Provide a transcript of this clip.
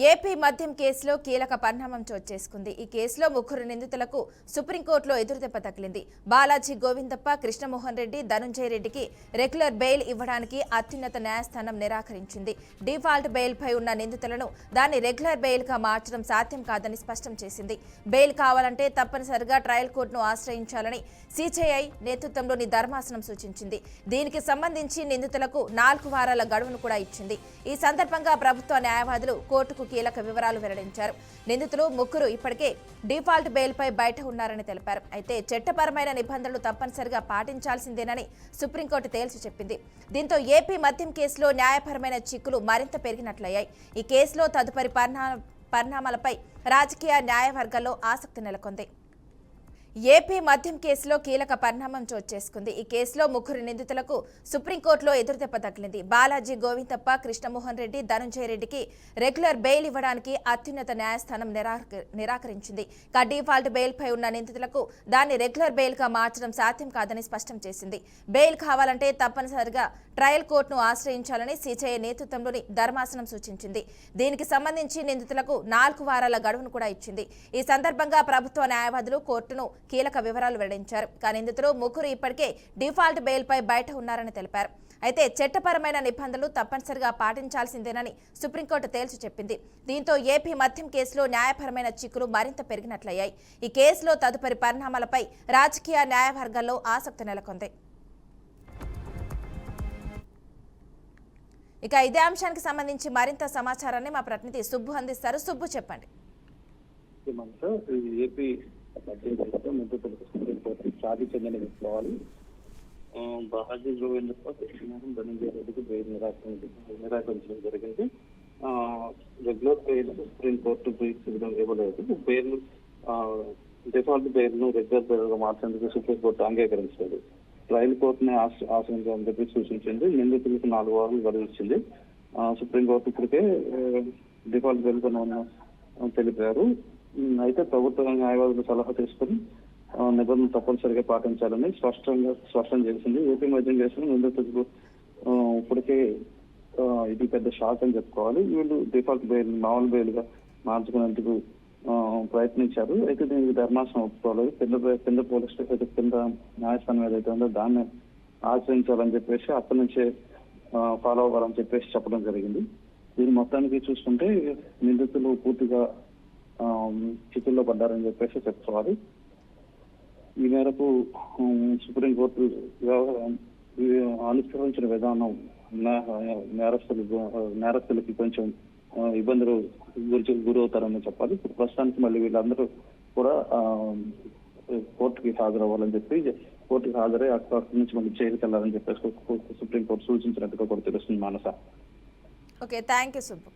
AP మద్యం కేసులో కీలక పరిణామం చోటు చేసుకుంది. ఈ కేసులో ముగ్గురు నిందితులకు సుప్రీంకోర్టులో ఎదురుదెబ్బ తగిలింది. బాలాజీ గోవిందప్ప, కృష్ణమోహన్ రెడ్డి, ధనుంజయ రెడ్డికి రెగ్యులర్ బెయిల్ ఇవ్వడానికి అత్యున్నత న్యాయస్థానం నిరాకరించింది. డిఫాల్ట్ బెయిల్ పై ఉన్న నిందితులను దాన్ని రెగ్యులర్ బెయిల్ గా మార్చడం సాధ్యం కాదని స్పష్టం చేసింది. బెయిల్ కావాలంటే తప్పనిసరిగా ట్రయల్ కోర్టును ఆశ్రయించాలని సిజేఐ నేతృత్వంలోని ధర్మాసనం సూచించింది. దీనికి సంబంధించి నిందితులకు 4 వారాల గడువును కూడా ఇచ్చింది. ఈ సందర్భంగా ప్రభుత్వ న్యాయవాదులు కోర్టుకు కీలక వివరాలు వెల్లడించారు. నిందితులు ముగ్గురు ఇప్పటికే డిఫాల్ట్ బెయిల్ పై బయట ఉన్నారని తెలిపారు. అయితే చట్టపరమైన నిబంధనలు తప్పనిసరిగా పాటించాల్సిందేనని సుప్రీంకోర్టు తేల్చి చెప్పింది. దీంతో ఏపీ మద్యం కేసులో న్యాయపరమైన చిక్కులు మరింత పెరిగినట్లయ్యాయి. ఈ కేసులో తదుపరి పరిణామాలపై రాజకీయ న్యాయవర్గాల్లో ఆసక్తి నెలకొంది. ఏపీ మద్యం కేసులో కీలక పరిణామం చోటు చేసుకుంది. ఈ కేసులో ముగ్గురు నిందితులకు సుప్రీంకోర్టులో ఎదురుదెబ్బ తగిలింది. బాలాజీ గోవిందప్ప, కృష్ణమోహన్ రెడ్డి, ధనుంజయ రెడ్డికి రెగ్యులర్ బెయిల్ ఇవ్వడానికి అత్యున్నత న్యాయస్థానం నిరాకరించింది. డిఫాల్ట్ బెయిల్ పై ఉన్న నిందితులకు దాన్ని రెగ్యులర్ బెయిల్ గా మార్చడం సాధ్యం కాదని స్పష్టం చేసింది. బెయిల్ కావాలంటే తప్పనిసరిగా ట్రయల్ కోర్టును ఆశ్రయించాలని సిజేఐ నేతృత్వంలోని ధర్మాసనం సూచించింది. దీనికి సంబంధించి నిందితులకు 4 వారాల గడువును కూడా ఇచ్చింది. ఈ సందర్భంగా ప్రభుత్వ న్యాయవాదులు కోర్టును కీలక వివరాలు వెల్లడించారు. నిందితులు ముగ్గురు ఇప్పటికే డిఫాల్ట్ బెయిల్ పై బయట ఉన్నారని తెలిపారు. అయితే చట్టపరమైన నిబంధనలు తప్పనిసరిగా పాటించాల్సిందేనని సుప్రీంకోర్టు తేల్చి చెప్పింది. దీంతో ఏపీ మద్యం కేసులో న్యాయపరమైన చిక్కులు మరింత పెరిగినట్లయ్యాయి. ఈ కేసులో తదుపరి పరిణామాలపై రాజకీయ న్యాయవర్గాల్లో ఆసక్తి నెలకొంది. ఇదే అంశానికి సంబంధించి మరింత సమాచారాన్ని మా ప్రతినిధి సుబ్బు అందిస్తారు. సుబ్బు, చెప్పండి. ఏపీ సాధి చెందని చెప్పుకోవాలి. బాలాజీ గోవిందప్ప, కృష్ణమోహన్, ధనంజయ రెడ్డికి బెయిల్ నిరాకరించడం జరిగింది. రెగ్యులర్ బెయిల్ సుప్రీంకోర్టు ఇవ్వలేదు. బెయిల్ డిఫాల్ట్ బెయిల్ ను రెగ్యులర్ బెయిల్ గా మార్చేందుకు సుప్రీంకోర్టు అంగీకరించలేదు. ట్రయల్ కోర్టుని ఆశ్రయించాలని చెప్పి సూచించింది. నిందితులకు 4 వారాలు గడువు ఇచ్చింది. సుప్రీంకోర్టు ఇప్పటికే డిఫాల్ట్ బెయిల్ తెలిపారు. అయితే ప్రభుత్వ న్యాయవాదులు సలహా తీసుకుని నిబంధనలు తప్పనిసరిగా పాటించాలని స్పష్టం చేసింది. ఏపీ మద్యం కేసులో నిందితులకు ఇప్పటికే ఇది పెద్ద షాక్ అని చెప్పుకోవాలి. వీళ్ళు డిఫాల్ట్ బెయిల్ మామూలు బెయిల్ గా మార్చుకునేందుకు ప్రయత్నించారు. అయితే దీనికి ధర్మాసనం ఒప్పుకోలేదు. కింద పోలీస్ స్టేషన్ కింద న్యాయస్థానం ఏదైతే ఉందో దాన్ని ఆశ్రయించాలని చెప్పేసి అప్పటి నుంచే ఫాలో అవ్వాలని చెప్పేసి చెప్పడం జరిగింది. దీని మొత్తానికి చూసుకుంటే నిందితులు పూర్తిగా చిక్కుల్లో పడ్డారని చెప్పేసి చెప్పుకోవాలి. ఈ మేరకు సుప్రీంకోర్టు అనుసరించిన విధానం నేరస్తులకి కొంచెం ఇబ్బందులు గురవుతారని చెప్పాలి. ప్రస్తుతానికి మళ్ళీ వీళ్ళందరూ కూడా కోర్టుకి హాజరవ్వాలని చెప్పి కోర్టుకి హాజరై అక్కడి నుంచి మళ్ళీ జైలుకి వెళ్ళాలని చెప్పేసి సుప్రీంకోర్టు సూచించినట్టుగా కూడా తెలుస్తుంది. Manasa. Okay, thank you Subbu.